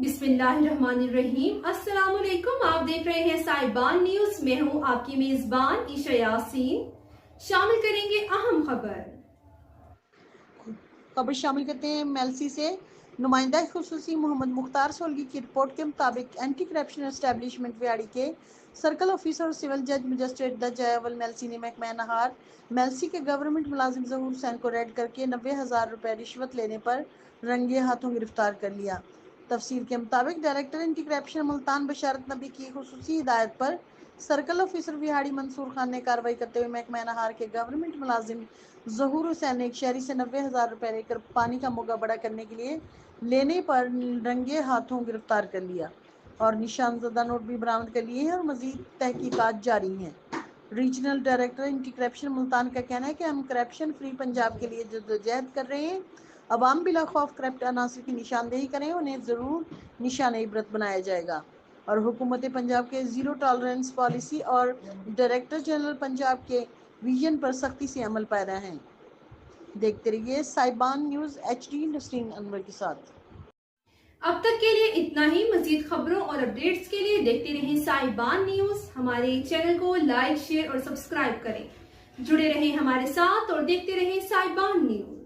बिस्मिल्लाहिर्रहमानिर्रहीम। अस्सलाम वालेकुम। आप देख रहे हैं साहिबान न्यूज। मैं हूं आपकी मेजबान ईशा यासीन। शामिल करेंगे अहम खबर शामिल करते हैं मेलसी से। नुमाइंदा खुसूसी मोहम्मद मुख्तार सोलगी की रिपोर्ट के मुताबिक एंटी करप्शन एस्टेब्लिशमेंट व्याड़ी के सर्कल ऑफिसर और सिविल जज मजिस्ट्रेट द जयावल मेलसी ने महकमा नहार मेलसी के गवर्नमेंट मुलाजिम ज़हूर हुसैन को रेड करके 90,000 रुपए रिश्वत लेने पर रंगे हाथों गिरफ्तार कर लिया। तफसील के मुताबिक डायरेक्टर एंटी करप्शन मुल्तान बशारत नबी की खुसूसी हिदायत पर सर्कल ऑफिसर विहाड़ी मंसूर खान ने कार्रवाई करते हुए महकमा नहार के गवर्नमेंट मुलाजिम ज़हूर हुसैन ने एक शहरी से 90,000 रुपए लेकर पानी का मुग्गा बड़ा करने के लिए लेने पर रंगे हाथों गिरफ्तार कर लिया और निशानजदा नोट भी बरामद कर लिए हैं और मजीद तहकीकात जारी हैं। Regional director anti corruption Multan का कहना है कि हम करप्शन फ्री पंजाब के लिए जद्दोजहद कर रहे हैं। अवाम बिला खौफ करप्ट अनासर की निशानदेही करें, उन्हें ज़रूर निशान इबरत बनाया जाएगा। और हुकूमत पंजाब के ज़ीरो टॉलरेंस पॉलिसी और डायरेक्टर जनरल पंजाब के विजन पर सख्ती से अमल पैरा हैं। देखते रहिए साहिबान न्यूज़ HD नसरीन अनवर के साथ। अब तक के लिए इतना ही। मजीद खबरों और अपडेट्स के लिए देखते रहें साहिबान न्यूज। हमारे चैनल को लाइक, शेयर और सब्सक्राइब करें। जुड़े रहें हमारे साथ और देखते रहें साहिबान न्यूज।